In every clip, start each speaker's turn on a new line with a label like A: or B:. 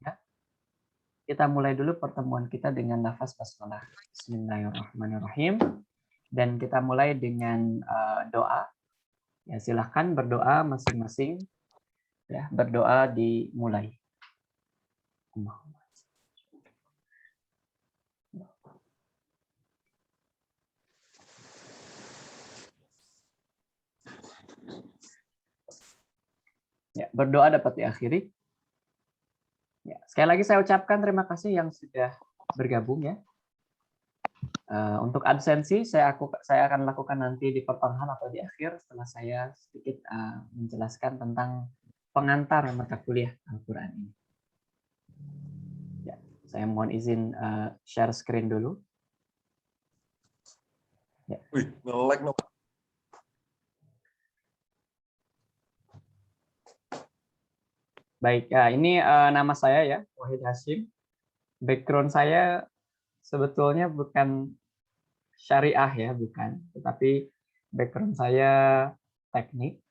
A: ya. Kita mulai dulu pertemuan kita dengan lafaz basmalah. Bismillahirrahmanirrahim. Dan kita mulai dengan doa. Ya, silahkan berdoa masing-masing. Ya, berdoa dimulai. Ya, berdoa dapat diakhiri. Ya, sekali lagi saya ucapkan terima kasih yang sudah bergabung ya. Untuk absensi saya akan lakukan nanti di pertengahan atau di akhir setelah saya sedikit menjelaskan tentang pengantar mata kuliah Al-Quran ini. Ya, saya mohon izin share screen dulu. Ya.
B: Wih, nge-lag no.
A: Baik, ini nama saya ya, Wahid Hashim. Background saya sebetulnya bukan syariah ya, bukan. Tetapi background saya teknik.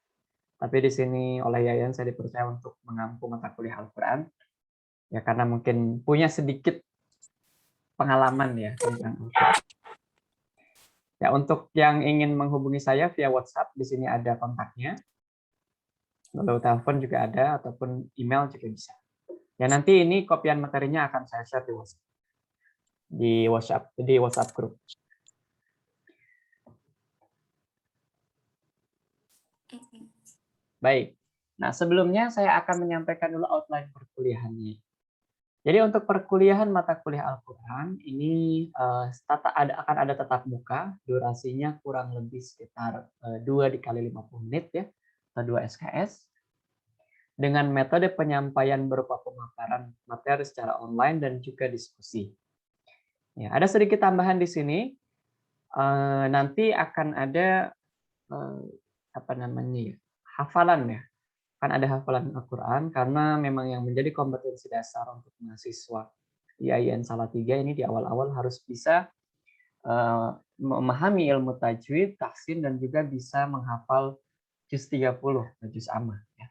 A: Tapi di sini oleh Yayan saya dipercaya untuk mengampu mata kuliah Al-Quran. Ya karena mungkin punya sedikit pengalaman ya tentang Al-Quran. Ya untuk yang ingin menghubungi saya via WhatsApp, di sini ada kontaknya. Lalu telepon juga ada, ataupun email juga bisa. Ya nanti ini kopian materinya akan saya share di WhatsApp group. Baik. Nah, sebelumnya saya akan menyampaikan dulu outline perkuliahannya. Jadi untuk perkuliahan mata kuliah Al-Quran ini akan ada tatap muka, durasinya kurang lebih sekitar 2 dikali 50 menit ya, atau 2 SKS. Dengan metode penyampaian berupa pemaparan materi secara online dan juga diskusi. Ya, ada sedikit tambahan di sini. Nanti akan ada hafalan ya. Kan ada hafalan Al-Quran karena memang yang menjadi kompetensi dasar untuk mahasiswa di IAIN Salatiga ini di awal-awal harus bisa memahami ilmu tajwid, tahsin, dan juga bisa menghafal juz 30, juz amma. Ya.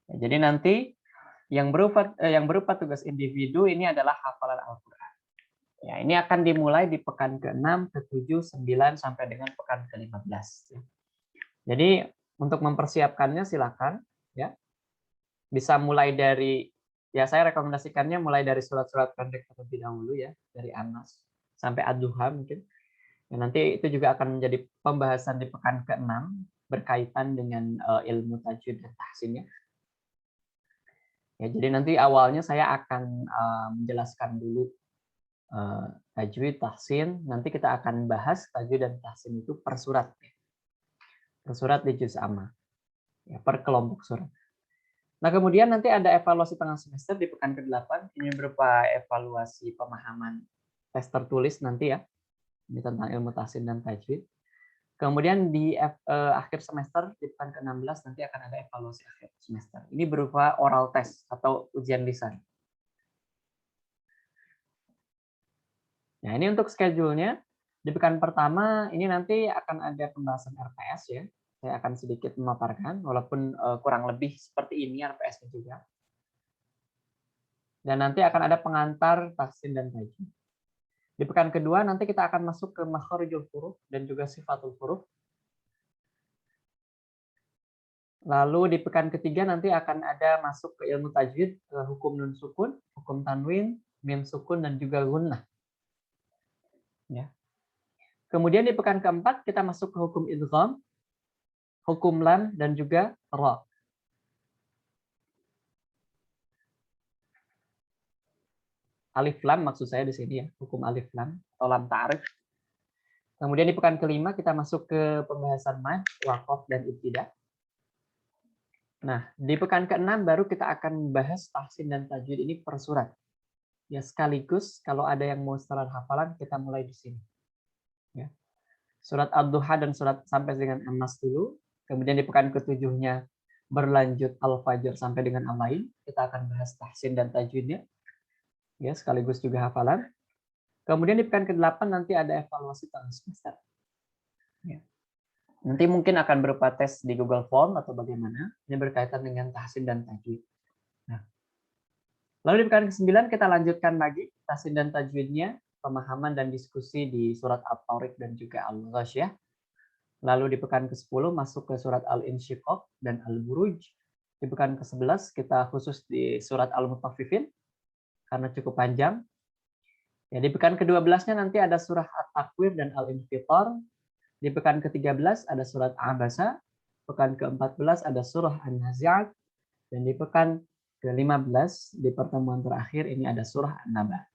A: Jadi nanti yang berupa tugas individu ini adalah hafalan Al-Quran. Ya, ini akan dimulai di pekan ke-6, ke-7, 9, sampai dengan pekan ke-15. Jadi untuk mempersiapkannya silakan ya. Bisa mulai dari, ya saya rekomendasikannya mulai dari surat-surat pendek terlebih dahulu ya, dari Anas sampai Ad-Duha mungkin. Ya, nanti itu juga akan menjadi pembahasan di pekan ke-6 berkaitan dengan ilmu tajwid dan tahsinnya. Ya, jadi nanti awalnya saya akan menjelaskan dulu tajwid, tahsin. Nanti kita akan bahas tajwid dan tahsin itu per surat. Per surat di juz amma. Ya, per kelompok surat. Nah, kemudian nanti ada evaluasi tengah semester di pekan ke-8. Ini berupa evaluasi pemahaman tes tertulis nanti ya. Ini tentang ilmu tahsin dan tajwid. Kemudian di akhir semester di pekan ke-16 nanti akan ada evaluasi akhir semester. Ini berupa oral test atau ujian lisan. Nah, ini untuk schedule-nya. Di pekan pertama ini nanti akan ada pembahasan RPS ya. Saya akan sedikit memaparkan, walaupun kurang lebih seperti ini RPS-nya juga. Dan nanti akan ada pengantar tahsin dan tajwid. Di pekan kedua nanti kita akan masuk ke makharijul huruf dan juga sifatul huruf. Lalu di pekan ketiga nanti akan ada masuk ke ilmu tajwid, ke hukum nun sukun, hukum tanwin, mim sukun, dan juga gunnah. Ya. Kemudian di pekan keempat kita masuk ke hukum idgham, hukum lam, dan juga ra. Alif lam maksud saya di sini ya, hukum alif lam atau lam ta'rif. Kemudian di pekan kelima kita masuk ke pembahasan mad, waqaf, dan ibtida. Nah, di pekan ke-6 baru kita akan bahas tahsin dan tajwid ini per surat. Ya, sekaligus kalau ada yang mau surat hafalan kita mulai di sini. Ya. Surat Ad-Duha dan surat sampai dengan An-Nas dulu. Kemudian di pekan ke-7-nya berlanjut Al-Fajr sampai dengan Al-Lail. Kita akan bahas tahsin dan tajwidnya. Ya, sekaligus juga hafalan. Kemudian di pekan ke-8 nanti ada evaluasi tengah semester. Ya. Nanti mungkin akan berupa tes di Google Form atau bagaimana. Ini berkaitan dengan tahsin dan tajwid. Nah, Lalu di pekan ke-9 kita lanjutkan lagi tahsin dan tajwidnya, pemahaman dan diskusi di surat At-Tariq dan juga Al-Ghasyiyah. Lalu di pekan ke-10 masuk ke surat Al-Insyiqaq dan Al-Buruj. Di pekan ke-11 kita khusus di surat Al-Mutaffifin karena cukup panjang. Ya, di pekan ke-12-nya nanti ada surah At-Takwir dan Al-Infitar. Di pekan ke-13 ada surat Abasa. Pekan ke-14 ada surah An-Nazi'at. Dan di pekan ke-15 di pertemuan terakhir ini ada surah An-Naba.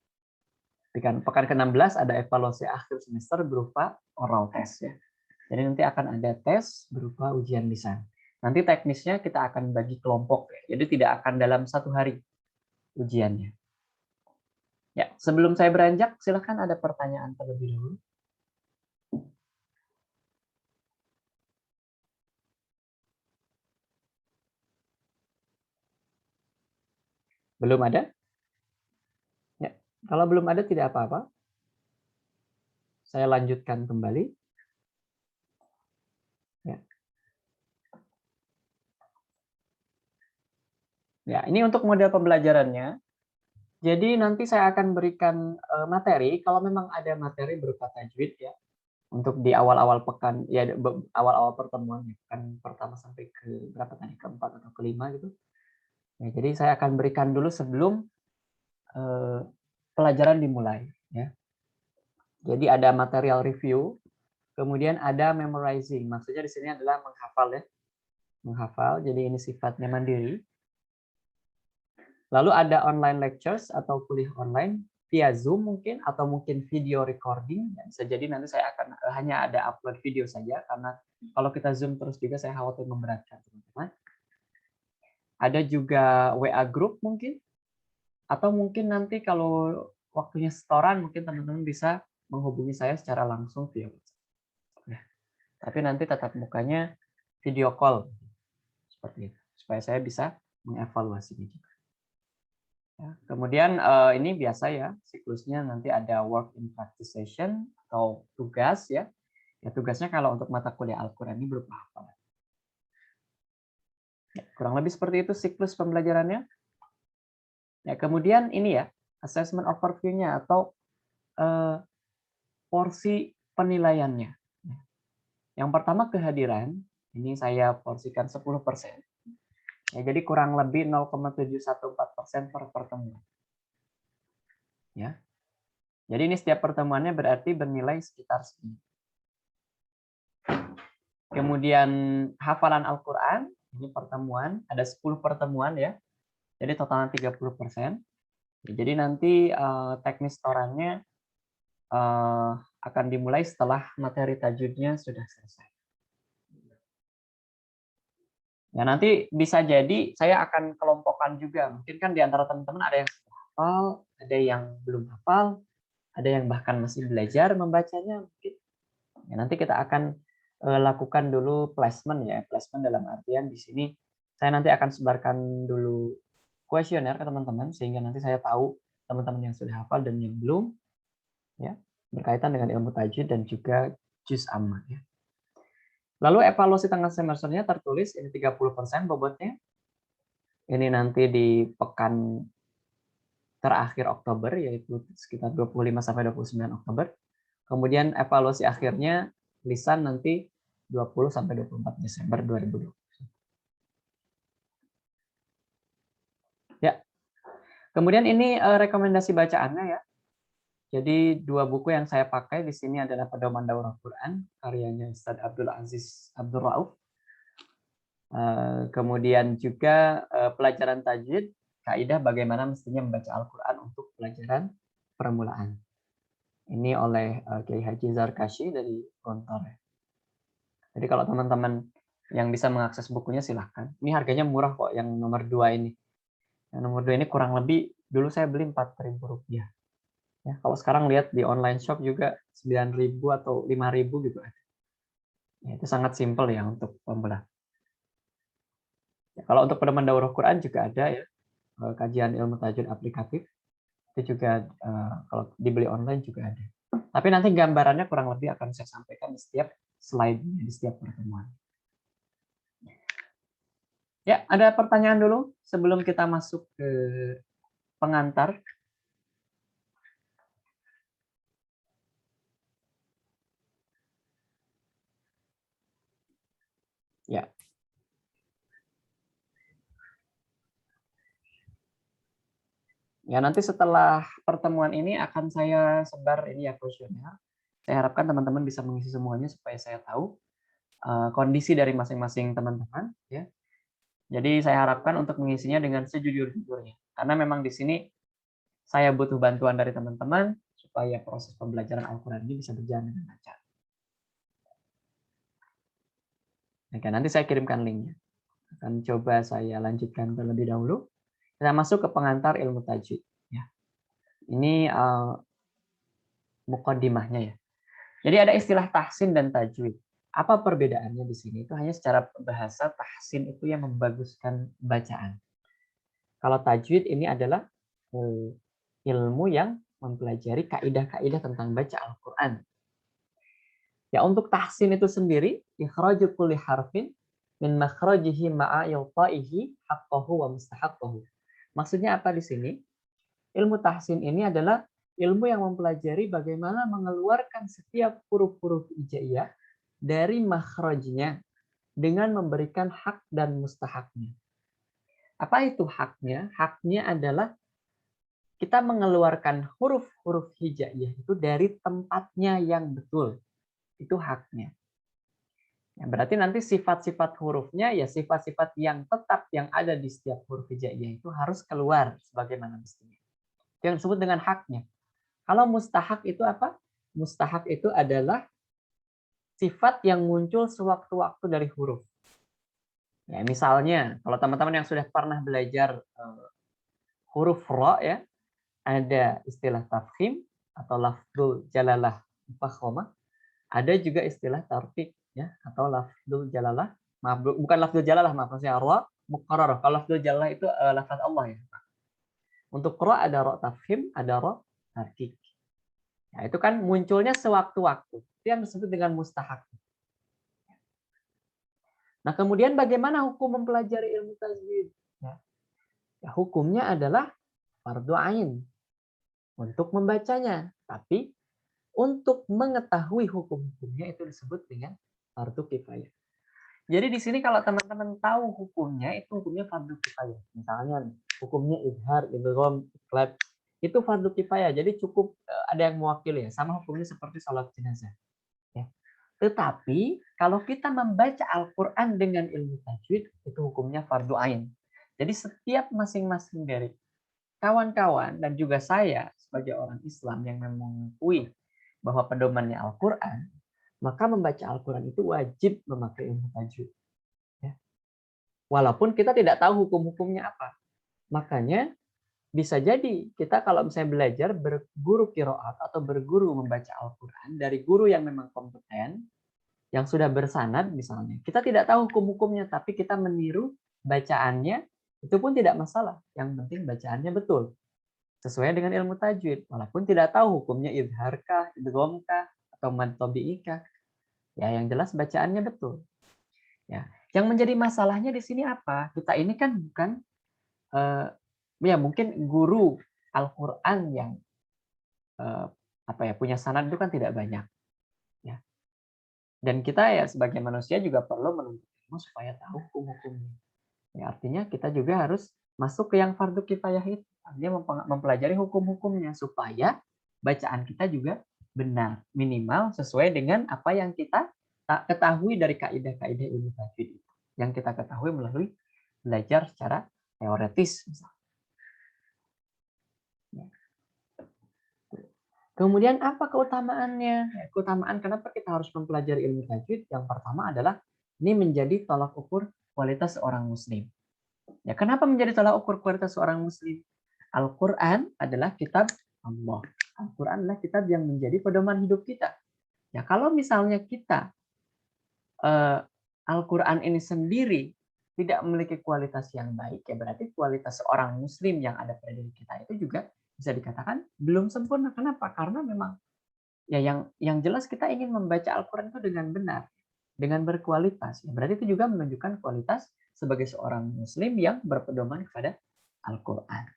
A: Pekan ke-16 ada evaluasi akhir semester berupa oral test ya. Jadi nanti akan ada tes berupa ujian lisan. Nanti teknisnya kita akan bagi kelompok ya. Jadi tidak akan dalam satu hari ujiannya. Ya, sebelum saya beranjak, silakan ada pertanyaan terlebih dahulu. Belum ada? Ya, kalau belum ada tidak apa-apa. Saya lanjutkan kembali. Ya. Ya, ini untuk model pembelajarannya. Jadi nanti saya akan berikan materi, kalau memang ada materi berupa tajwid ya, untuk di awal-awal pekan, ya awal-awal pertemuan, pekan pertama sampai ke berapa tadi, keempat atau kelima gitu. Ya, jadi saya akan berikan dulu sebelum pelajaran dimulai. Ya. Jadi ada material review, kemudian ada memorizing. Maksudnya di sini adalah menghafal ya, menghafal. Jadi ini sifatnya mandiri. Lalu ada online lectures atau kuliah online via Zoom mungkin, atau mungkin video recording. Bisa jadi nanti saya akan hanya ada upload video saja, karena kalau kita Zoom terus juga saya khawatir memberatkan teman-teman. Ada juga WA group mungkin, atau mungkin nanti kalau waktunya setoran mungkin teman-teman bisa menghubungi saya secara langsung via WhatsApp. Nah, tapi nanti tatap mukanya video call seperti itu, supaya saya bisa mengevaluasinya juga. Ya, kemudian ini biasa ya siklusnya, nanti ada work in practice session atau tugas ya. Ya tugasnya kalau untuk mata kuliah Al-Qur'an ini berupa hafalan. Ya, kurang lebih seperti itu siklus pembelajarannya. Ya, kemudian ini ya assessment overview-nya atau porsi penilaiannya. Yang pertama kehadiran, ini saya porsikan 10%. Ya, jadi kurang lebih 0,714% per pertemuan. Ya. Jadi ini setiap pertemuannya berarti bernilai sekitar segini. Kemudian hafalan Al-Quran, ini pertemuan, ada 10 pertemuan ya. Jadi totalnya 30%. Jadi nanti teknis setorannya akan dimulai setelah materi tajwidnya sudah selesai. Ya, nanti bisa jadi saya akan kelompokkan juga. Mungkin kan di antara teman-teman ada yang sudah hafal, ada yang belum hafal, ada yang bahkan masih belajar membacanya mungkin. Ya, nanti kita akan lakukan dulu placement ya. Placement dalam artian di sini saya nanti akan sebarkan dulu kuesioner ke teman-teman sehingga nanti saya tahu teman-teman yang sudah hafal dan yang belum ya, berkaitan dengan ilmu tajwid dan juga juz amma ya. Lalu evaluasi tengah semesternya tertulis ini 30% bobotnya. Ini nanti di pekan terakhir Oktober, yaitu sekitar 25 sampai 29 Oktober. Kemudian evaluasi akhirnya lisan nanti 20 sampai 24 Desember 2020. Ya. Kemudian ini rekomendasi bacaannya ya. Jadi dua buku yang saya pakai di sini adalah Pedoman Daurah Quran karyanya Ustaz Abdul Aziz Abdul Rauf. Kemudian juga pelajaran tajwid, kaidah bagaimana mestinya membaca Al-Quran untuk pelajaran permulaan. Ini oleh Kiai Haji Zarkashi dari Gontor. Jadi kalau teman-teman yang bisa mengakses bukunya silahkan. Ini harganya murah kok yang nomor 2 ini. Yang nomor 2 ini kurang lebih dulu saya beli Rp4.000. Ya, kalau sekarang lihat di online shop juga 9.000 atau 5.000 gitu. Ya, itu sangat simpel ya untuk pemula. Ya, kalau untuk pedoman daurah Quran juga ada ya, kajian ilmu tajwid aplikatif. Itu juga kalau dibeli online juga ada. Tapi nanti gambarannya kurang lebih akan saya sampaikan di setiap slide, di setiap pertemuan. Ya, ada pertanyaan dulu sebelum kita masuk ke pengantar. Ya. Ya, nanti setelah pertemuan ini akan saya sebar ini ya kuesioner. Saya harapkan teman-teman bisa mengisi semuanya supaya saya tahu kondisi dari masing-masing teman-teman ya. Jadi saya harapkan untuk mengisinya dengan sejujur-jujurnya. Karena memang di sini saya butuh bantuan dari teman-teman supaya proses pembelajaran Al-Qur'an ini bisa berjalan dengan lancar. Oke, nanti saya kirimkan linknya. Akan coba saya lanjutkan terlebih dahulu. Kita masuk ke pengantar ilmu tajwid. Ya. Ini mukaddimahnya ya. Jadi ada istilah tahsin dan tajwid. Apa perbedaannya di sini? Itu hanya secara bahasa tahsin itu yang membaguskan bacaan. Kalau tajwid ini adalah ilmu yang mempelajari kaidah-kaidah tentang baca Al-Qur'an. Ya, untuk tahsin itu sendiri, ikhraju kulli harfin min makhrajihi ma'a ilta'ihi haqqahu wa mustahaqqahu. Maksudnya apa di sini? Ilmu tahsin ini adalah ilmu yang mempelajari bagaimana mengeluarkan setiap huruf-huruf hijaiyah dari makhrajnya dengan memberikan hak dan mustahaknya. Apa itu haknya? Haknya adalah kita mengeluarkan huruf-huruf hijaiyah itu dari tempatnya yang betul. Itu haknya. Ya, berarti nanti sifat-sifat hurufnya ya sifat-sifat yang tetap yang ada di setiap huruf hijaiyah itu harus keluar sebagaimana mestinya. Itu yang disebut dengan haknya. Kalau mustahak itu apa? Mustahak itu adalah sifat yang muncul sewaktu-waktu dari huruf. Ya, misalnya, kalau teman-teman yang sudah pernah belajar huruf ro ya, ada istilah tafkhim atau lafdzul jalalah mufakhamah, ada juga istilah tarqiq ya atau lafdzul jalalah, maaf bukan lafdzul jalalah, maaf maksudnya ro muqarrarah. Kalau lafdzul jalalah itu lafaz Allah ya. Untuk ro ada ro tafkhim, ada ro tarqiq. Nah, itu kan munculnya sewaktu-waktu. Itu yang disebut dengan mustahak. Nah, kemudian bagaimana hukum mempelajari ilmu tajwid? Ya, hukumnya adalah fardu ain untuk membacanya, tapi untuk mengetahui hukum-hukumnya itu disebut dengan fardu kifayah. Jadi di sini kalau teman-teman tahu hukumnya, itu hukumnya fardu kifayah. Misalnya hukumnya idhar, idgham, iqlab, itu fardu kifayah. Jadi cukup ada yang mewakili ya, sama hukumnya seperti salat jenazah. Ya. Tetapi kalau kita membaca Al-Qur'an dengan ilmu tajwid, itu hukumnya fardu ain. Jadi setiap masing-masing dari kawan-kawan dan juga saya sebagai orang Islam yang mengakui bahwa pedomannya Al-Qur'an, maka membaca Al-Qur'an itu wajib memakai ilmu tajwid. Ya. Walaupun kita tidak tahu hukum-hukumnya apa. Makanya bisa jadi kita kalau misalnya belajar berguru qiraat atau berguru membaca Al-Qur'an dari guru yang memang kompeten, yang sudah bersanad misalnya. Kita tidak tahu hukum-hukumnya, tapi kita meniru bacaannya, itu pun tidak masalah. Yang penting bacaannya betul. Sesuai dengan ilmu tajwid. Walaupun tidak tahu hukumnya idharkah, idghamkah, atau mad tabi'ikah. Ya, yang jelas bacaannya betul. Ya, yang menjadi masalahnya di sini apa? Kita ini kan bukan ya mungkin guru Al-Qur'an yang punya sanad itu kan tidak banyak. Ya. Dan kita ya sebagai manusia juga perlu menuntut ilmu supaya tahu hukum-hukumnya. Ya, artinya kita juga harus masuk ke yang fardu kifayah itu. Artinya mempelajari hukum-hukumnya supaya bacaan kita juga benar, minimal sesuai dengan apa yang kita ketahui dari kaidah-kaidah ilmu tajwid itu. Yang kita ketahui melalui belajar secara teoretis misalnya. Kemudian apa keutamaannya? Keutamaan kenapa kita harus mempelajari ilmu tajwid? Yang pertama adalah ini menjadi tolak ukur kualitas seorang muslim. Ya, kenapa menjadi tolak ukur kualitas seorang muslim? Al-Qur'an adalah kitab Allah. Al-Qur'an adalah kitab yang menjadi pedoman hidup kita. Ya, kalau misalnya kita Al-Qur'an ini sendiri tidak memiliki kualitas yang baik, ya berarti kualitas seorang muslim yang ada pada diri kita itu juga bisa dikatakan belum sempurna. Kenapa? Karena memang ya yang jelas kita ingin membaca Al-Qur'an itu dengan benar, dengan berkualitas. Ya, berarti itu juga menunjukkan kualitas sebagai seorang muslim yang berpedoman kepada Al-Qur'an.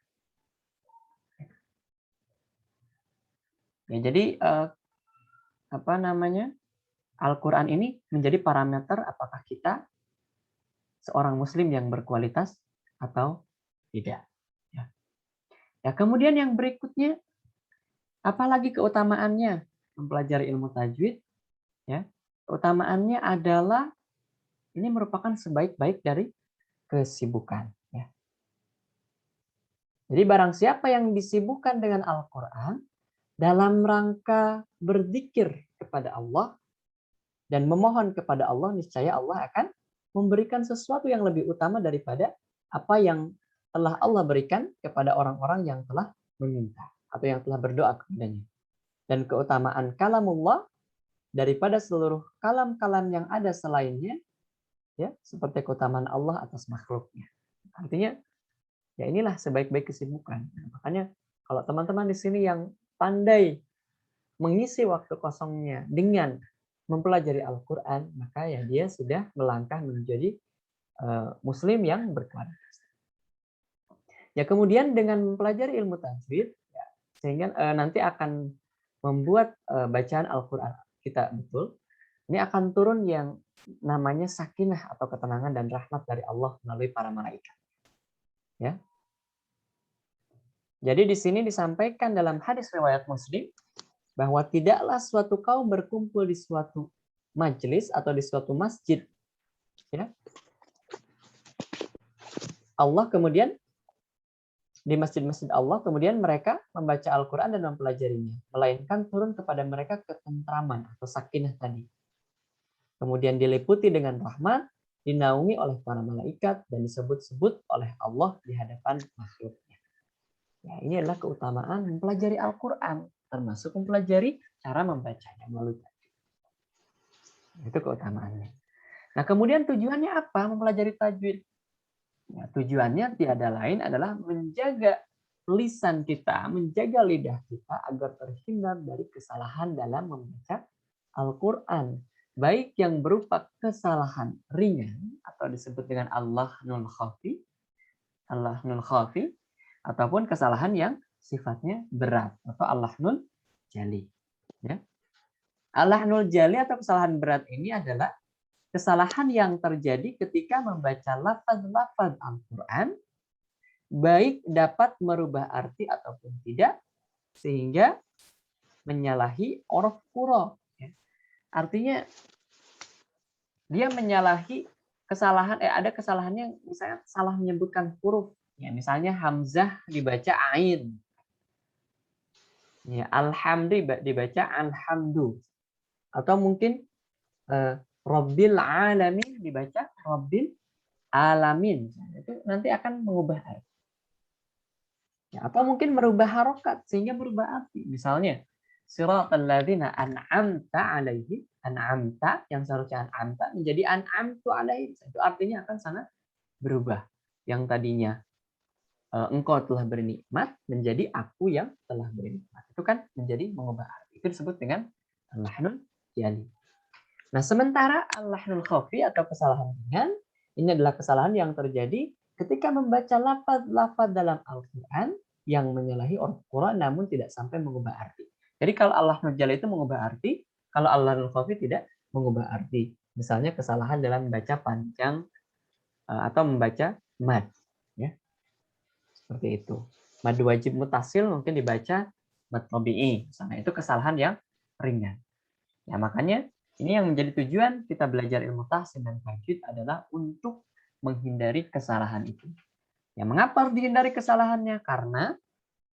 A: Ya, jadi apa namanya? Al-Qur'an ini menjadi parameter apakah kita seorang muslim yang berkualitas atau tidak. Ya. Ya, kemudian yang berikutnya, apalagi keutamaannya mempelajari ilmu tajwid, ya. Keutamaannya adalah ini merupakan sebaik-baik dari kesibukan, ya. Jadi barang siapa yang disibukkan dengan Al-Qur'an dalam rangka berzikir kepada Allah dan memohon kepada Allah, niscaya Allah akan memberikan sesuatu yang lebih utama daripada apa yang telah Allah berikan kepada orang-orang yang telah meminta atau yang telah berdoa kepadanya. Dan keutamaan kalamullah daripada seluruh kalam-kalam yang ada selainnya, ya, seperti keutamaan Allah atas makhluknya. Artinya, ya inilah sebaik-baik kesibukan. Makanya kalau teman-teman di sini yang pandai mengisi waktu kosongnya dengan mempelajari Al-Quran, maka ya dia sudah melangkah menjadi muslim yang berkualitas. Ya, kemudian dengan mempelajari ilmu tajwid, ya, sehingga nanti akan membuat bacaan Al-Quran kita betul, ini akan turun yang namanya sakinah atau ketenangan dan rahmat dari Allah melalui para malaikat. Ya. Jadi di sini disampaikan dalam hadis riwayat Muslim bahwa tidaklah suatu kaum berkumpul di suatu majelis atau di suatu masjid, ya. Allah kemudian di masjid-masjid Allah kemudian mereka membaca Al-Quran dan mempelajarinya, melainkan turun kepada mereka ketentraman atau sakinah tadi. Kemudian diliputi dengan rahmat, dinaungi oleh para malaikat dan disebut-sebut oleh Allah di hadapan makhluknya. Ya, ini adalah keutamaan mempelajari Al-Quran, termasuk mempelajari cara membacanya melalui tajwid. Itu keutamaannya. Nah, kemudian tujuannya apa mempelajari tajwid? Ya, tujuannya tiada lain adalah menjaga lisan kita, menjaga lidah kita agar terhindar dari kesalahan dalam membaca Al-Quran. Baik yang berupa kesalahan ringan atau disebut dengan al-lahnul khafi, ataupun kesalahan yang sifatnya berat atau al-lahnul jali. Ya. Al-lahnul jali atau kesalahan berat ini adalah kesalahan yang terjadi ketika membaca lafaz-lafaz Al-Quran, baik dapat merubah arti ataupun tidak, sehingga menyalahi huruf qura. Artinya dia menyalahi kesalahan, ada kesalahannya misalnya salah menyebutkan huruf. Ya, misalnya hamzah dibaca ain. Ya, alhamdu dibaca alhamdu. Atau mungkin Rabbil alamin dibaca Rabbil alamin. Itu nanti akan mengubah arti. Ya, atau mungkin merubah harokat sehingga berubah arti. Misalnya siratal ladzina an'amta alaihim, an'amta yang seharusnya an'amta menjadi an'amtu alaihim. Itu artinya akan sangat berubah. Yang tadinya engkau telah bernikmat menjadi aku yang telah bernikmat. Itu kan menjadi mengubah arti. Itu disebut dengan al-lahnul jali. Nah, sementara al-lahnul khafi atau kesalahan ringan, ini adalah kesalahan yang terjadi ketika membaca lafaz-lafaz dalam Al-Quran yang menyalahi huruf Quran namun tidak sampai mengubah arti. Jadi kalau al-lahnul jali itu mengubah arti, kalau al-lahnul khafi tidak mengubah arti. Misalnya kesalahan dalam membaca panjang atau membaca mad. Ya. Seperti itu. Mad wajib mutasil mungkin dibaca mad tabi'i. Misalnya itu kesalahan yang ringan. Ya, makanya ini yang menjadi tujuan kita belajar ilmu tahsin dan tajwid adalah untuk menghindari kesalahan itu. Ya, mengapa harus dihindari kesalahannya? Karena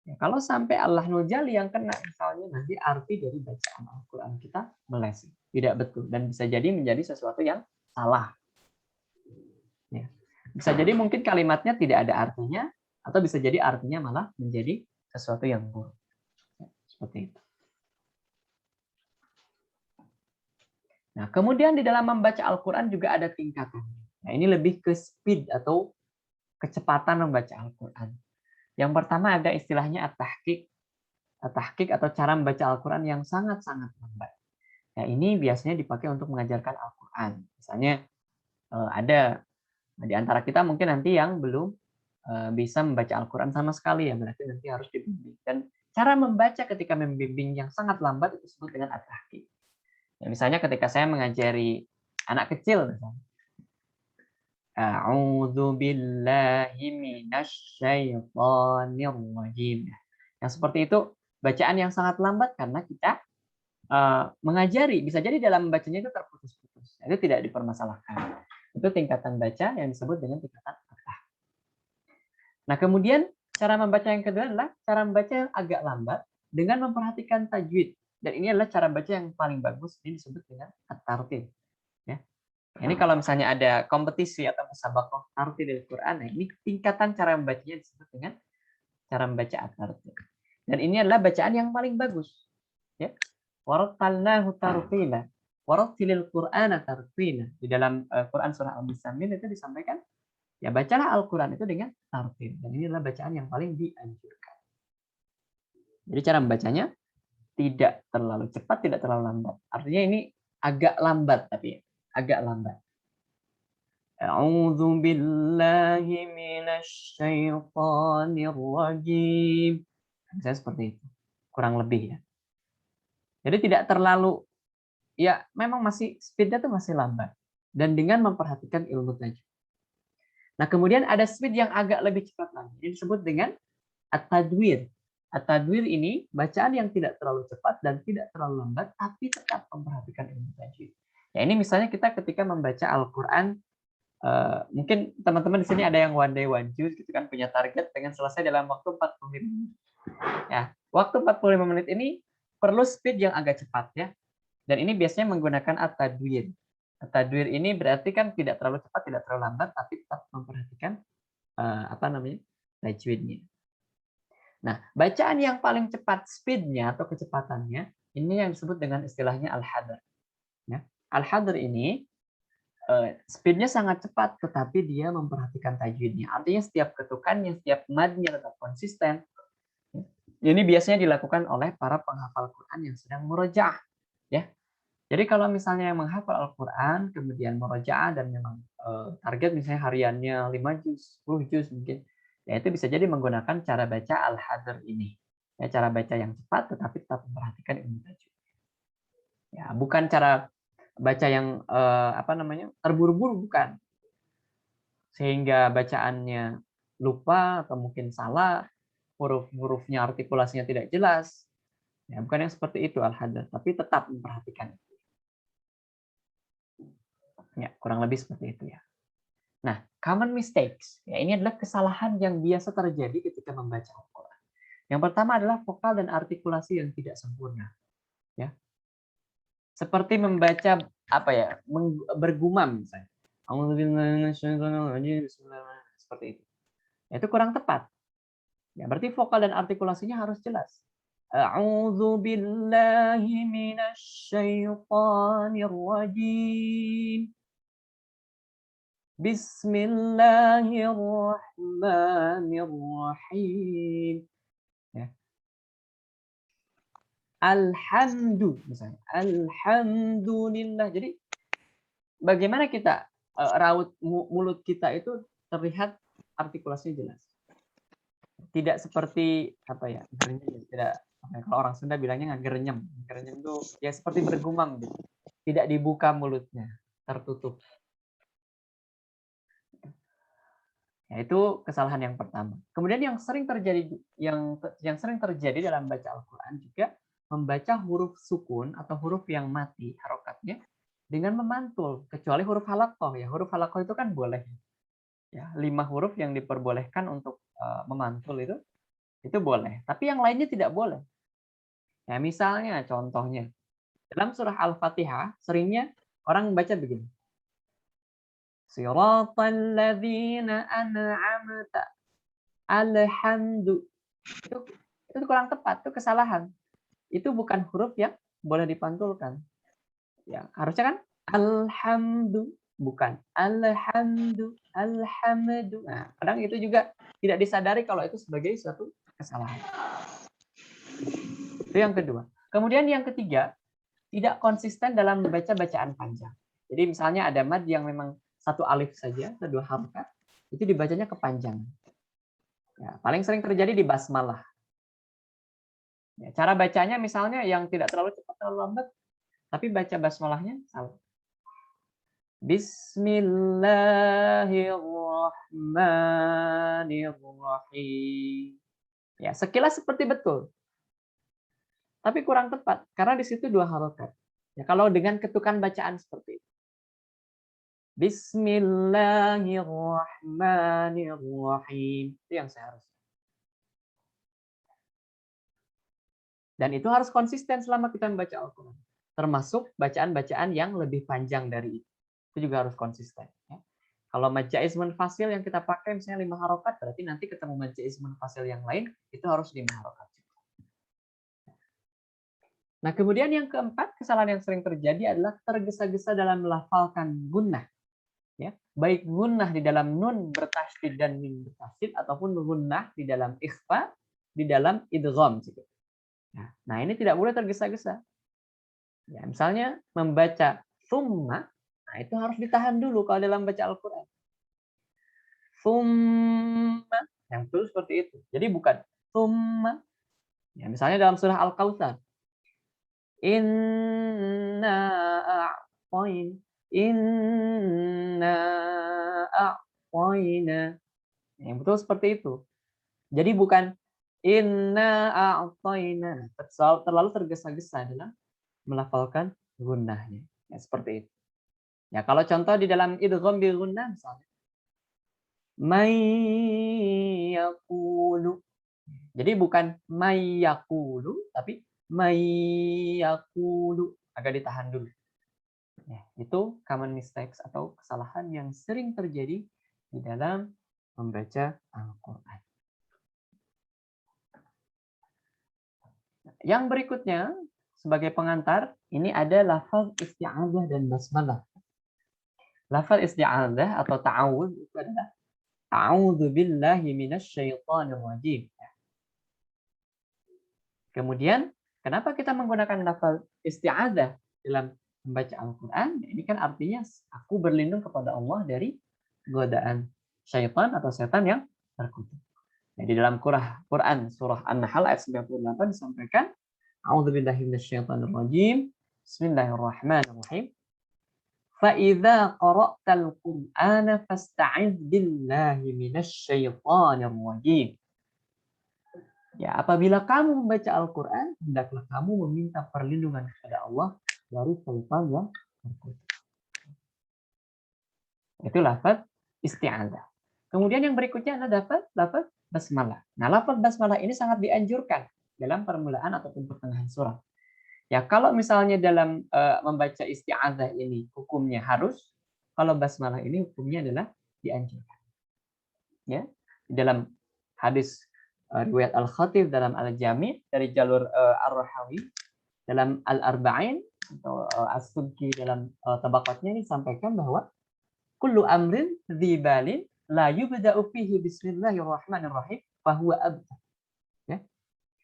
A: ya, kalau sampai al-lahnul jali yang kena, misalnya nanti arti dari bacaan Al-Quran kita meleset, tidak betul, dan bisa jadi menjadi sesuatu yang salah. Ya. Bisa jadi mungkin kalimatnya tidak ada artinya, atau bisa jadi artinya malah menjadi sesuatu yang buruk. Ya, seperti itu. Nah, kemudian di dalam membaca Al-Quran juga ada tingkatan. Nah, ini lebih ke speed atau kecepatan membaca Al-Quran. Yang pertama ada istilahnya at-tahqiq. At-tahqiq atau cara membaca Al-Quran yang sangat-sangat lambat. Nah, ini biasanya dipakai untuk mengajarkan Al-Quran. Misalnya ada di antara kita mungkin nanti yang belum bisa membaca Al-Quran sama sekali, ya berarti nanti harus dibimbing. Dan cara membaca ketika membimbing yang sangat lambat itu disebut dengan at-tahqiq. Ya, misalnya ketika saya mengajari anak kecil, misalnya, A'udzu billahi minasyaitonir rajim. Yang seperti itu bacaan yang sangat lambat karena kita mengajari. Bisa jadi dalam membacanya itu terputus-putus. Itu tidak dipermasalahkan. Itu tingkatan baca yang disebut dengan tingkatan fathah. Nah, kemudian cara membaca yang kedua adalah cara membaca yang agak lambat dengan memperhatikan tajwid. Dan ini adalah cara baca yang paling bagus, ini disebut dengan at-tartil. Ya. Ini kalau misalnya ada kompetisi atau musabaqah tartil Al-Qur'an, nah ini tingkatan cara membacanya disebut dengan cara membaca at-tartil. Dan ini adalah bacaan yang paling bagus. Ya. Warattalnahu tartila. Warattilil Qur'ana tartila. Di dalam Quran surah Al-Muzammil itu disampaikan, ya bacalah Al-Quran itu dengan tartil. Dan ini adalah bacaan yang paling dianjurkan. Jadi cara membacanya tidak terlalu cepat, tidak terlalu lambat. Artinya ini agak lambat, tapi agak lambat. A'udzu billahi minasyaitonir rajim. Misalnya seperti itu. Kurang lebih ya. Jadi tidak terlalu, ya memang masih speednya tuh masih lambat. Dan dengan memperhatikan ilmu tajwid. Nah, kemudian ada speed yang agak lebih cepat lagi. Ini disebut dengan at-tadwir. At-tadwir ini bacaan yang tidak terlalu cepat dan tidak terlalu lambat, tapi tetap memperhatikan ilmu tajwid. Ya, ini misalnya kita ketika membaca Al-Quran, mungkin teman-teman di sini ada yang one day one juice gitu kan, punya target pengen selesai dalam waktu 45 menit. Ya, waktu 45 menit ini perlu speed yang agak cepat ya. Dan ini biasanya menggunakan at-tadwir. At-tadwir ini berarti kan tidak terlalu cepat, tidak terlalu lambat, tapi tetap memperhatikan tajwidnya. Nah, bacaan yang paling cepat speednya atau kecepatannya, ini yang disebut dengan istilahnya al-hadr. Ya. Al-hadr ini speednya sangat cepat, tetapi dia memperhatikan tajwidnya. Artinya setiap ketukannya, setiap madnya tetap konsisten. Ini biasanya dilakukan oleh para penghafal Quran yang sedang murojaah. Ya. Jadi kalau misalnya yang menghafal Al-Quran, kemudian murojaah dan memang target misalnya hariannya 5 juz, 10 juz mungkin, ya itu bisa jadi menggunakan cara baca al-hadr ini. Ya, cara baca yang cepat tetapi tetap memperhatikan ilmu tajwid. Ya, bukan cara baca yang terburu-buru, bukan. Sehingga bacaannya lupa atau mungkin salah, huruf-hurufnya artikulasinya tidak jelas. Ya, bukan yang seperti itu al-hadr, tapi tetap memperhatikan. Ya, kurang lebih seperti itu ya. Nah, common mistakes. Ya, ini adalah kesalahan yang biasa terjadi ketika membaca Al-Quran. Yang pertama adalah vokal dan artikulasi yang tidak sempurna. Ya. Seperti membaca bergumam misalnya. Seperti itu. Itu kurang tepat. Ya, berarti vokal dan artikulasinya harus jelas. A'udzu billahi minasyaitonir rajim. Bismillahirrahmanirrahim. Ya. Misalnya. Alhamdulillah. Jadi bagaimana kita raut mulut kita itu terlihat artikulasinya jelas. Tidak seperti tidak, kalau orang Sunda bilangnya gerenyem. Gerenyem itu ya seperti bergumam gitu. Tidak dibuka mulutnya, tertutup. Ya, itu kesalahan yang pertama. Kemudian yang sering terjadi dalam baca Al-Quran juga membaca huruf sukun atau huruf yang mati harokatnya dengan memantul, kecuali huruf halaqah. Ya, huruf halaqah itu kan boleh. Ya, 5 huruf yang diperbolehkan untuk memantul itu boleh. Tapi yang lainnya tidak boleh. Ya, misalnya contohnya dalam surah Al-Fatihah seringnya orang membaca begini. Siratal ladzina an'amta alhamdu. Itu kurang tepat, itu kesalahan. Itu bukan huruf yang boleh dipantulkan. Ya, harusnya kan alhamdu, bukan alhamdu. Nah, kadang itu juga tidak disadari kalau itu sebagai suatu kesalahan. Itu yang kedua. Kemudian yang ketiga, tidak konsisten dalam membaca bacaan panjang. Jadi misalnya ada mad yang memang satu alif saja, atau 2 harokat, itu dibacanya kepanjangan. Ya, paling sering terjadi di basmalah. Ya, cara bacanya misalnya yang tidak terlalu cepat, terlalu lambat, tapi baca basmalahnya salah. Bismillahirrahmanirrahim. Ya, sekilas seperti betul, tapi kurang tepat karena di situ 2 harokat. Ya, kalau dengan ketukan bacaan seperti itu. Bismillahirrahmanirrahim. Itu yang seharusnya. Dan itu harus konsisten selama kita membaca Al-Quran. Termasuk bacaan-bacaan yang lebih panjang dari itu. Itu juga harus konsisten. Ya. Kalau majaiz munfasil yang kita pakai misalnya 5 harokat, berarti nanti ketemu majaiz munfasil yang lain, itu harus 5 harokat. Nah, kemudian yang keempat, kesalahan yang sering terjadi adalah tergesa-gesa dalam melafalkan gunnah. Ya, baik gunnah di dalam nun bertasydid dan mim bertasydid ataupun gunnah di dalam ikhfa, di dalam idgham. Nah, ini tidak boleh tergesa-gesa. Ya, misalnya membaca summa, nah itu harus ditahan dulu kalau dalam baca Al-Quran. Summa, yang betul seperti itu. Jadi bukan summa. Ya, misalnya dalam surah Al-Kautsar. Inna a'toin. Inna a'toina. Yang betul seperti itu. Jadi bukan inna a'toina. Terlalu tergesa-gesa dalam melafalkan gunnahnya. Ya, seperti itu. Ya, kalau contoh di dalam idgham bil gunnah misalnya. Mayyaqulu. Jadi bukan mayyaqulu, tapi mayyaqulu. Agak ditahan dulu. Ya, itu common mistakes atau kesalahan yang sering terjadi di dalam membaca Al-Quran. Yang berikutnya, sebagai pengantar, ini ada lafaz isti'adzah dan basmalah. Lafaz isti'adzah atau ta'awudz itu adalah a'udzu billahi minasyaitonir rajim. Kemudian, kenapa kita menggunakan lafaz isti'adzah dalam membaca Al-Quran? Ini kan artinya aku berlindung kepada Allah dari godaan syaitan atau setan yang terkutuk. Di dalam Quran surah An-Nahl ayat 98 disampaikan, a'udzubillahi minasyaitonir rajim. Bismillahirrahmanirrahim. فَإِذَا قَرَأْتَ الْقُرْآنَ فَاسْتَعِذْ بِاللَّهِ مِنَ الشَّيْطَانِ الرَّجِيمِ. Ya, apabila kamu membaca Al-Quran, hendaklah kamu meminta perlindungan kepada Allah dari syaitan yang terkutuk. Itu lafaz isti'adzah. Kemudian yang berikutnya adalah lafaz basmalah. Nah, lafaz basmalah ini sangat dianjurkan dalam permulaan ataupun pertengahan surah. Ya, kalau misalnya dalam membaca isti'adzah ini hukumnya harus, kalau basmalah ini hukumnya adalah dianjurkan. Ya, dalam hadis riwayat Al-Khatib dalam Al-Jami' dari jalur Ar-Rahawi, dalam Al-Arba'in atau As-Subki dalam tabaqatnya ini sampaikan bahwa kullu amrin dzibalin la yubda'u fihi bismillahirrahmanirrahim fahuwa abtar. Ya.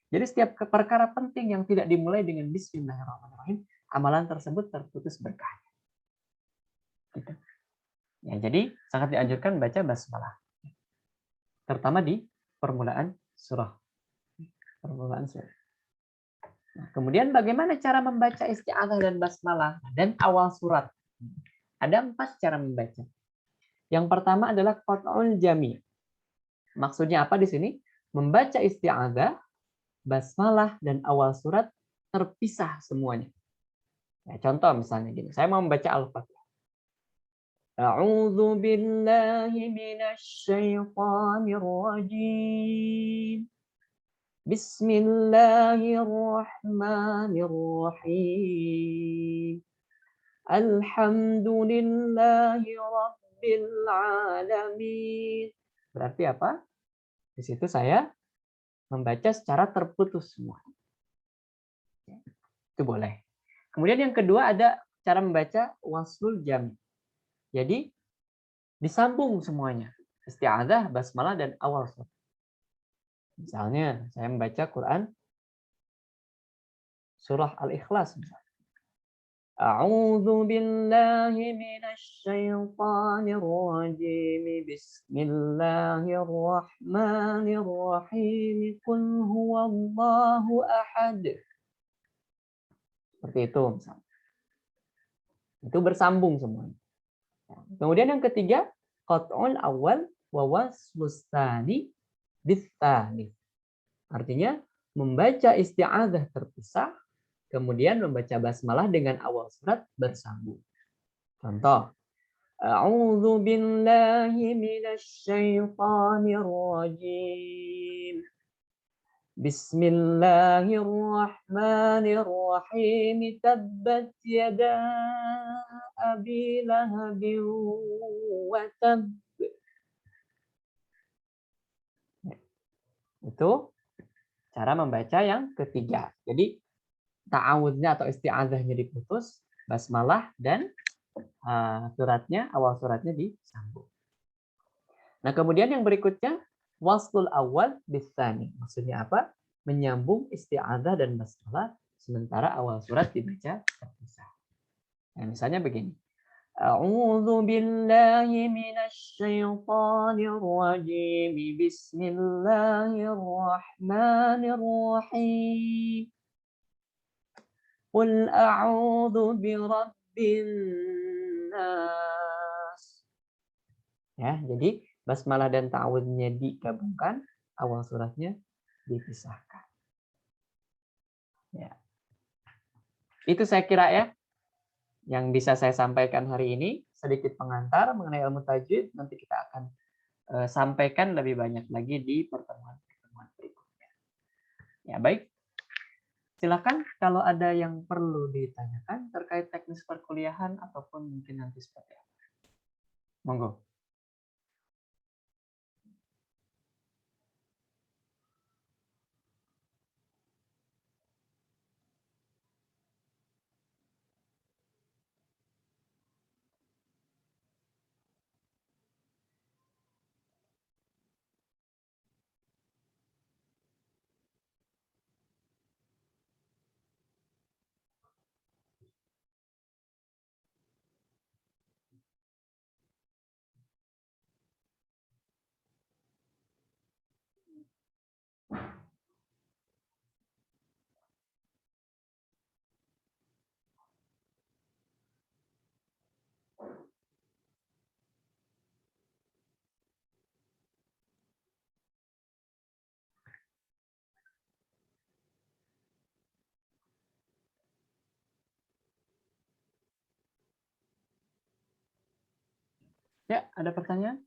A: Jadi setiap perkara penting yang tidak dimulai dengan bismillahirrahmanirrahim, amalan tersebut terputus berkahnya. Gitu. Ya, jadi sangat dianjurkan baca basmalah. Terutama di permulaan surah. Permulaan surah. Nah, kemudian bagaimana cara membaca isti'adzah dan basmalah dan awal surat? Ada 4 cara membaca. Yang pertama adalah qat'ul jami'. Maksudnya apa di sini? Membaca isti'adzah, basmalah, dan awal surat terpisah semuanya. Ya, contoh misalnya gini, saya mau membaca Al-Fatihah. A'udzu billahi minasyaitonir rajim. Bismillahirrahmanirrahim. Alhamdulillahi rabbil alamin. Berarti apa? Di situ saya membaca secara terputus semua. Itu boleh. Kemudian yang kedua ada cara membaca waslul jami. Jadi disambung semuanya. Isti'adzah, basmalah, dan awal surat. Misalnya saya membaca Quran surah Al-Ikhlas. A'udzu billahi minasy syaithanir rajim. Bismillahirrahmanirrahim. Qul huwallahu ahad. Seperti itu misalnya. Itu bersambung semuanya. Kemudian yang ketiga, qat'ul awal wa waslus tsani bitsani. Artinya membaca isti'adzah terpisah, kemudian membaca basmalah dengan awal surat bersambung. Contoh, A'udzu billahi minasy syaithanir rajim. Bismillahirrahmanirrahim. Tabbat yada abi lahabin wa tab. Itu cara membaca yang ketiga. Jadi ta'awudnya atau isti'adzahnya diputus, basmalah dan awal suratnya disambung. Nah, kemudian yang berikutnya waslul awal bisani. Maksudnya apa? Menyambung isti'adzah dan basmalah sementara awal surat dibaca terpisah. Nah, misalnya begini. A'udzu billahi minasy syaithanir rajim. Bismillahirrahmanirrahim. Qul a'udzu birabbin nas. Ya, jadi basmalah dan ta'awudnya digabungkan, awal suratnya dipisahkan. Ya. Itu saya kira ya yang bisa saya sampaikan hari ini, sedikit pengantar mengenai ilmu tajwid. Nanti kita akan sampaikan lebih banyak lagi di pertemuan-pertemuan berikutnya. Ya, baik. Silakan kalau ada yang perlu ditanyakan terkait teknis perkuliahan ataupun mungkin nanti seperti apa. Monggo. Ya, ada pertanyaan?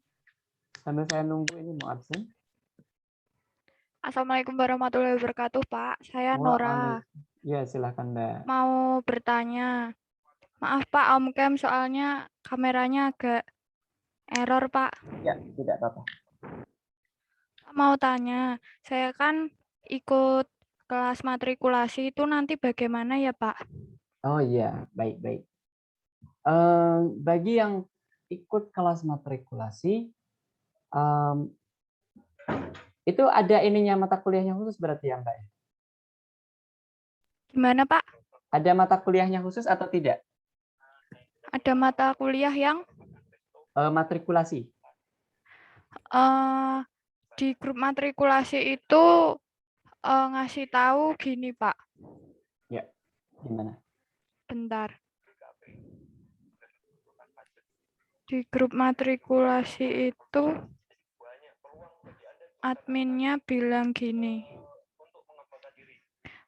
A: Sambil saya nunggu ini mau absen.
B: Assalamualaikum warahmatullahi wabarakatuh, Pak. Saya Nora.
A: Ya, silakan, Mbak.
B: Mau bertanya. Maaf, Pak, Omcam soalnya kameranya agak error, Pak.
A: Ya, tidak apa-apa.
B: Mau tanya, saya kan ikut kelas matrikulasi itu nanti bagaimana ya, Pak?
A: Oh iya, baik-baik. Bagi yang ikut kelas matrikulasi, itu ada ininya mata kuliahnya khusus berarti ya, Mbak?
B: Gimana, Pak?
A: Ada mata kuliahnya khusus atau tidak?
B: Ada mata kuliah yang
A: Matrikulasi.
B: Di grup matrikulasi itu ngasih tahu gini, Pak.
A: Ya, gimana?
B: Bentar. Di grup matrikulasi itu adminnya bilang gini.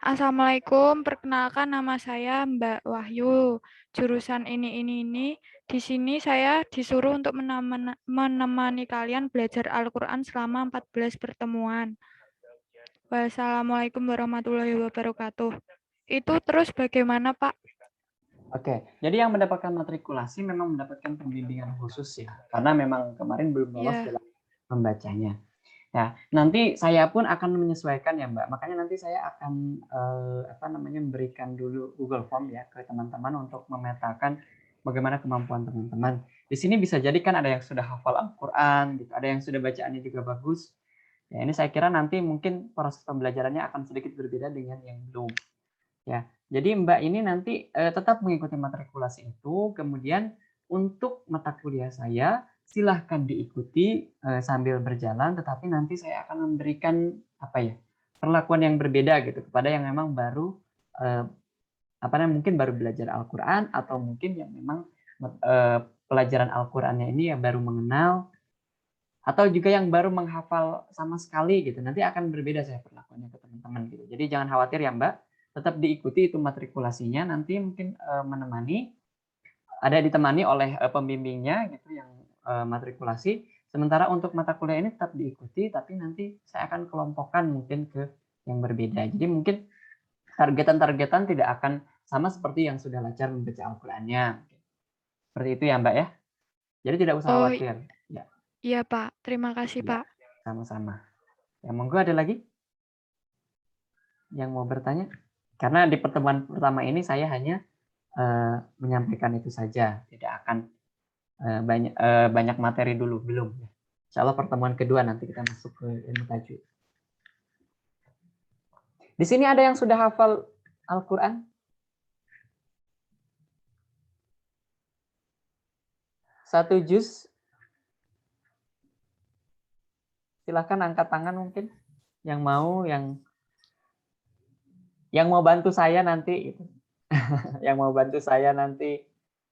B: Assalamualaikum, perkenalkan nama saya Mbak Wahyu. Jurusan ini. Di sini saya disuruh untuk menemani kalian belajar Al-Quran selama 14 pertemuan. Wassalamualaikum warahmatullahi wabarakatuh. Itu terus bagaimana, Pak?
A: Oke, jadi yang mendapatkan matrikulasi memang mendapatkan pembimbingan khusus ya, karena memang kemarin belum lolos dalam membacanya. Nah, nanti saya pun akan menyesuaikan ya, Mbak. Makanya nanti saya akan memberikan dulu Google Form ya ke teman-teman untuk memetakan bagaimana kemampuan teman-teman. Di sini bisa jadi kan ada yang sudah hafal Al-Qur'an gitu, ada yang sudah bacaannya juga bagus. Ya, ini saya kira nanti mungkin proses pembelajarannya akan sedikit berbeda dengan yang belum. Ya, Jadi Mbak ini nanti tetap mengikuti matrikulasi itu, kemudian untuk mata kuliah saya silahkan diikuti sambil berjalan, tetapi nanti saya akan memberikan perlakuan yang berbeda gitu kepada yang memang baru mungkin baru belajar Al-Quran, atau mungkin yang memang pelajaran Al-Qurannya ini yang baru mengenal, atau juga yang baru menghafal sama sekali gitu. Nanti akan berbeda saya perlakuannya ke teman-teman gitu. Jadi jangan khawatir ya Mbak, tetap diikuti itu matrikulasinya, nanti mungkin ditemani oleh pembimbingnya gitu yang matrikulasi. Sementara untuk mata kuliah ini tetap diikuti, tapi nanti saya akan kelompokkan mungkin ke yang berbeda. Jadi mungkin targetan-targetan tidak akan sama seperti yang sudah lancar membaca Al-Qur'annya. Seperti itu ya Mbak ya. Jadi tidak usah
B: Oh,
A: khawatir. Ya,
B: iya Pak. Terima kasih
A: ya,
B: Pak.
A: sama-sama. Ya, monggo ada lagi yang mau bertanya? Karena di pertemuan pertama ini saya hanya menyampaikan itu saja, tidak akan banyak materi dulu, belum. Insya Allah pertemuan kedua nanti kita masuk ke ilmu tajwid. Di sini ada yang sudah hafal Al-Quran? Satu juz? Silahkan angkat tangan mungkin. Yang mau, yang mau bantu saya nanti. Yang mau bantu saya nanti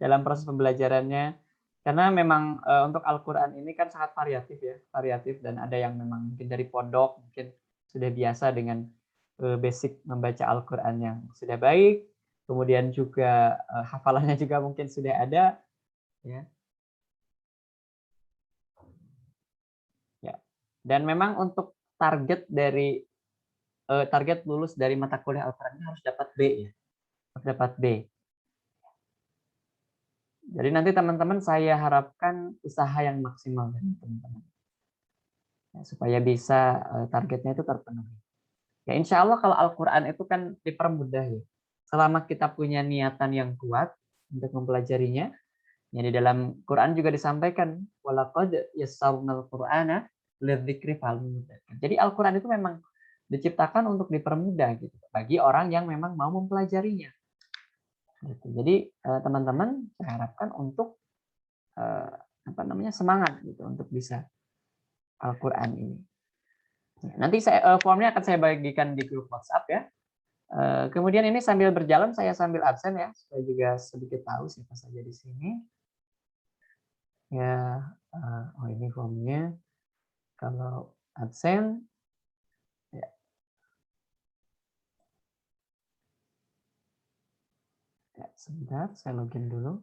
A: dalam proses pembelajarannya. Karena memang untuk Al-Quran ini kan sangat variatif ya. Variatif, dan ada yang memang mungkin dari pondok, mungkin sudah biasa dengan basic membaca Al-Quran yang sudah baik. Kemudian juga hafalannya juga mungkin sudah ada. Ya. Ya. Dan memang untuk target lulus dari mata kuliah Al-Quran ini harus dapat B ya. Harus dapat B. Jadi nanti teman-teman saya harapkan usaha yang maksimal dari teman-teman. Ya, supaya bisa targetnya itu terpenuhi. Ya insya Allah kalau Al-Quran itu kan dipermudah ya. Selama kita punya niatan yang kuat untuk mempelajarinya. Ya, di dalam Quran juga disampaikan walaqad yassarnal Qur'ana lidzikri fahal muddakir. Jadi Al-Quran itu memang diciptakan untuk dipermudah gitu bagi orang yang memang mau mempelajarinya. Gitu. Jadi teman-teman saya harapkan untuk semangat gitu untuk bisa Al-Quran ini. Nanti formnya akan saya bagikan di grup WhatsApp ya. Kemudian ini sambil berjalan saya sambil absen ya supaya juga sedikit tahu siapa saja di sini. Ya, ini formnya. Kalau absen, ya. Ya, sebentar, saya login dulu.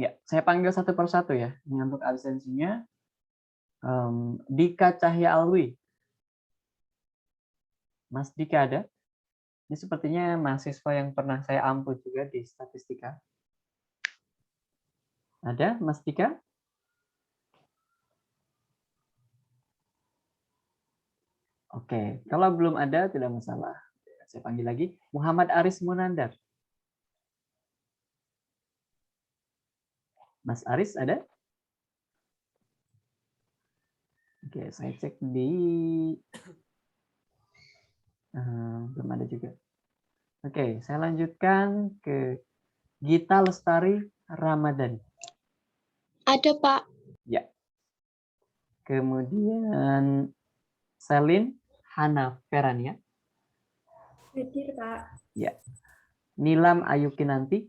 A: Ya, saya panggil satu persatu ya. Ini untuk absensinya. Dika Cahya Alwi. Mas Dika ada? Ini sepertinya mahasiswa yang pernah saya ampu juga di statistika. Ada, Mas Dika? Oke, kalau belum ada tidak masalah. Saya panggil lagi. Muhammad Aris Munandar. Mas Aris ada? Oke, saya cek di... belum ada juga. Oke, saya lanjutkan ke Gita Lestari Ramadhani.
C: Ada, Pak.
A: Ya. Kemudian Selin Hana Ferania.
C: Hadir, Pak.
A: Ya. Nilam Ayu Kinanti.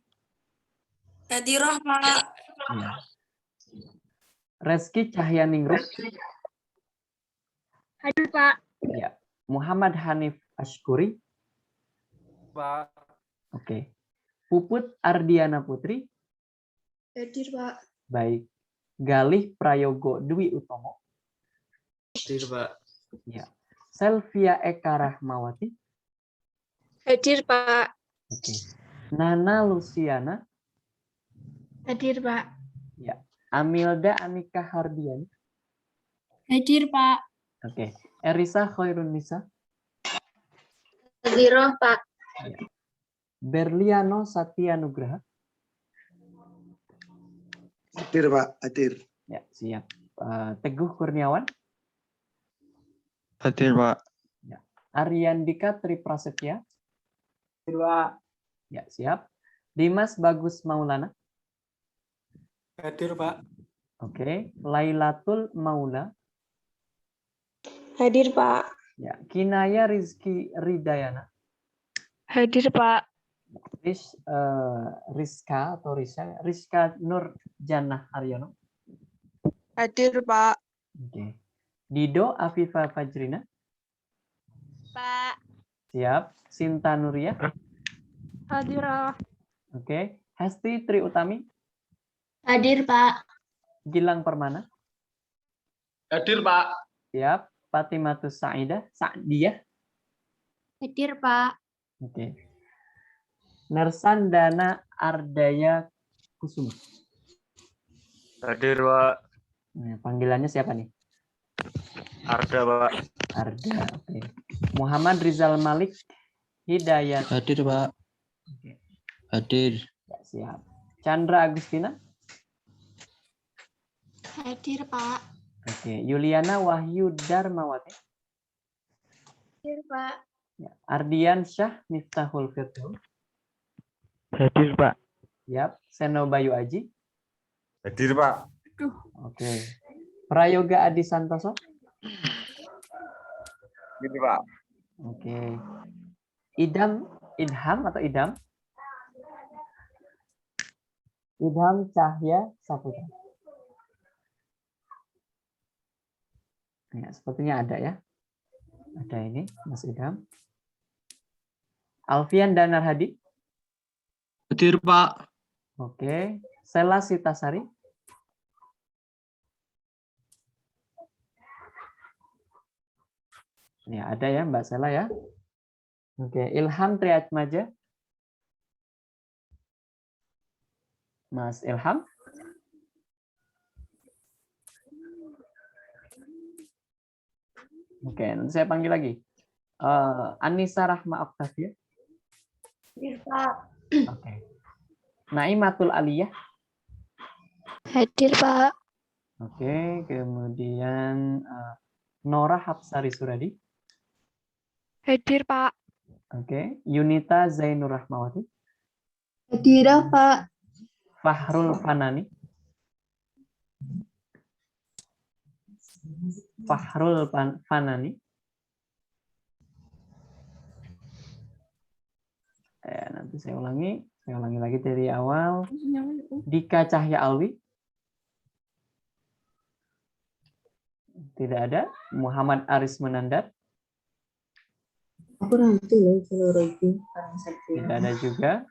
C: Hadirah, Pak.
A: Ya. Reski Cahyaningrum.
C: Hadir, Pak.
A: Ya. Muhammad Hanif Ashkuri.
D: Pak.
A: Oke. Puput Ardiana Putri.
C: Hadir, Pak.
A: Baik. Galih Prayogo Dwi Utomo.
D: Hadir, Pak.
A: Ya. Selvia Eka Rahmawati.
C: Hadir, Pak.
A: Oke. Nana Luciana.
C: Hadir, Pak.
A: Ya. Amilda Anika Hardian.
C: Hadir, Pak.
A: Oke. Erisa Khairun Nisa.
C: Hadiroh, Pak.
A: Berliano Satya Nugraha.
E: Hadir, Pak. Hadir.
A: Ya, siap. Teguh Kurniawan.
F: Hadir, Pak.
A: Aryandika Triprasetya.
D: Hadir, Pak.
A: Ya, siap. Dimas Bagus Maulana.
D: Hadir, Pak.
A: Oke. Lailatul Maula.
C: Hadir, Pak.
A: Ya. Kinaya Rizky Ridayana.
B: Hadir, Pak.
A: Rizka atau Rizka Nur Jannah Aryono.
C: Hadir, Pak.
A: Oke. Dido Afifa Fajrina.
C: Pak.
A: Siap. Sinta Nuria.
C: Hadiroh.
A: Oke. Hesti Tri Utami.
C: Hadir, Pak.
A: Gilang Permana.
D: Hadir, Pak.
A: Siap. Fatimatus Sa'diyah.
C: Hadir, Pak.
A: Oke. Nersandana Ardaya Kusuma.
F: Hadir, Pak.
A: Nah, panggilannya siapa nih?
F: Arda, Pak.
A: Arda. Oke. Muhammad Rizal Malik Hidayat.
F: Hadir, Pak.
A: Oke.
F: Hadir.
A: Ya, siap. Chandra Agustina.
C: Hadir, Pak.
A: Oke. Yuliana Wahyu Darmawati.
C: Hadir, Pak.
A: Ya. Ardian Syah Miftahul Firdaus.
F: Hadir, Pak.
A: Siap. Seno Bayu Aji.
D: Hadir, Pak.
A: Oke. Prayoga Adi Santoso.
D: Hadir, Pak.
A: Oke. Idham atau Idham? Idham Cahya Saputra. Ya, sepertinya ada ya. Ada ini, Mas Idham. Alfian Danar Hadi.
F: Hadir, Pak.
A: Oke. Sela Sitasari. Ya, ada ya Mbak Sela ya. Oke. Ilham Triatmaja. Mas Ilham. Oke, nanti saya panggil lagi. Anissa Rahma Oktavia.
C: Hadir, Pak.
A: Oke. Naimatul Aliyah.
C: Hadir, Pak.
A: Oke, kemudian Nora Hapsari Suradi.
B: Hadir, Pak.
A: Oke, Yunita Zainur Rahmawati.
C: Hadiroh, Pak.
A: Fahrul Fanani. Fahrul Fanani. Nanti saya ulangi lagi dari awal. Dika Cahya Alwi. Tidak ada. Muhammad Aris Menandar. Tidak ada juga.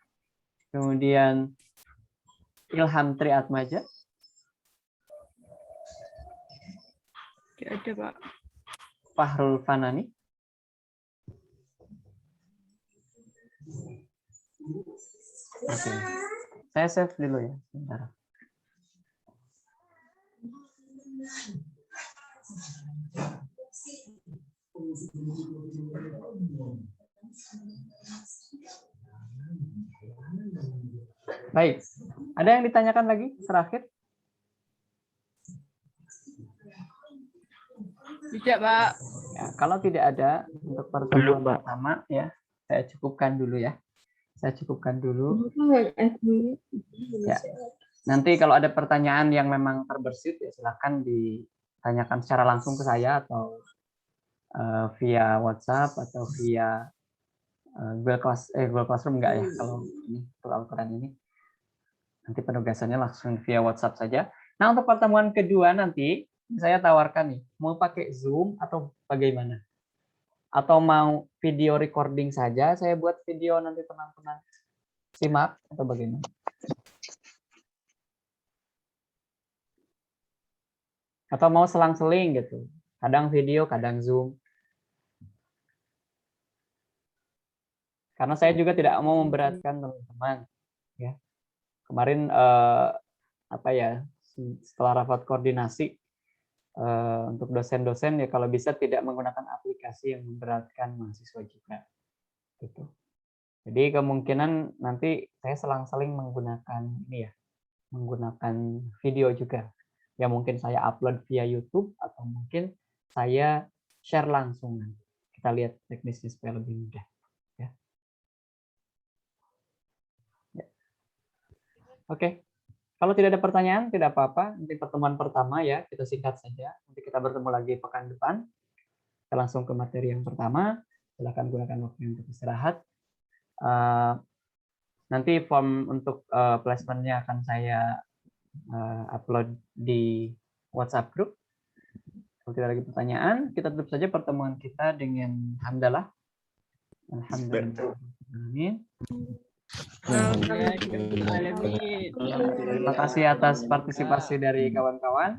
A: Kemudian Ilham Triatmaja.
B: Tidak ada, Pak.
A: Fahrul Fanani. Oke. Saya save dulu ya. Sebentar. Baik. Ada yang ditanyakan lagi terakhir?
B: Tidak, Pak.
A: Ya, kalau tidak ada untuk pertemuan pertama ya, saya cukupkan dulu ya. Saya cukupkan dulu. Ya. Nanti kalau ada pertanyaan yang memang terbersit ya silakan ditanyakan secara langsung ke saya atau via WhatsApp atau via Google Classroom enggak ya kalau ini untuk Al-Qur'an ini. Nanti penugasannya langsung via WhatsApp saja. Nah, untuk pertemuan kedua nanti saya tawarkan nih, mau pakai Zoom atau bagaimana? Atau mau video recording saja, saya buat video nanti teman-teman simak atau bagaimana? Atau mau selang-seling gitu, kadang video, kadang Zoom. Karena saya juga tidak mau memberatkan teman-teman, ya. kemarin setelah rapat koordinasi untuk dosen-dosen ya kalau bisa tidak menggunakan aplikasi yang memberatkan mahasiswa juga gitu. Jadi kemungkinan nanti saya selang-seling menggunakan menggunakan video juga. Ya mungkin saya upload via YouTube atau mungkin saya share langsung nanti. Kita lihat teknisnya supaya lebih mudah. Ya. Oke. Kalau tidak ada pertanyaan, tidak apa-apa. Nanti pertemuan pertama ya, kita singkat saja. Nanti kita bertemu lagi pekan depan. Kita langsung ke materi yang pertama. Silakan gunakan waktu untuk istirahat. Nanti form untuk placement-nya akan saya upload di WhatsApp group. Kalau tidak ada lagi pertanyaan, kita tutup saja pertemuan kita dengan hamdalah. Alhamdulillah. Amin. Terima kasih atas partisipasi dari kawan-kawan.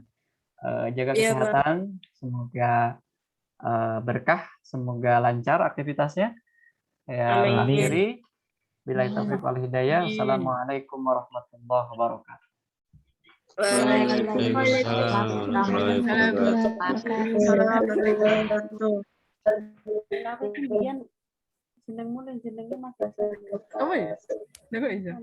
A: Jaga kesehatan, semoga berkah, semoga lancar aktivitasnya. Ya, akhiri. Billahi taufiq wal hidayah. Wassalamualaikum warahmatullahi wabarakatuh.
G: Oh ya, nggak bisa.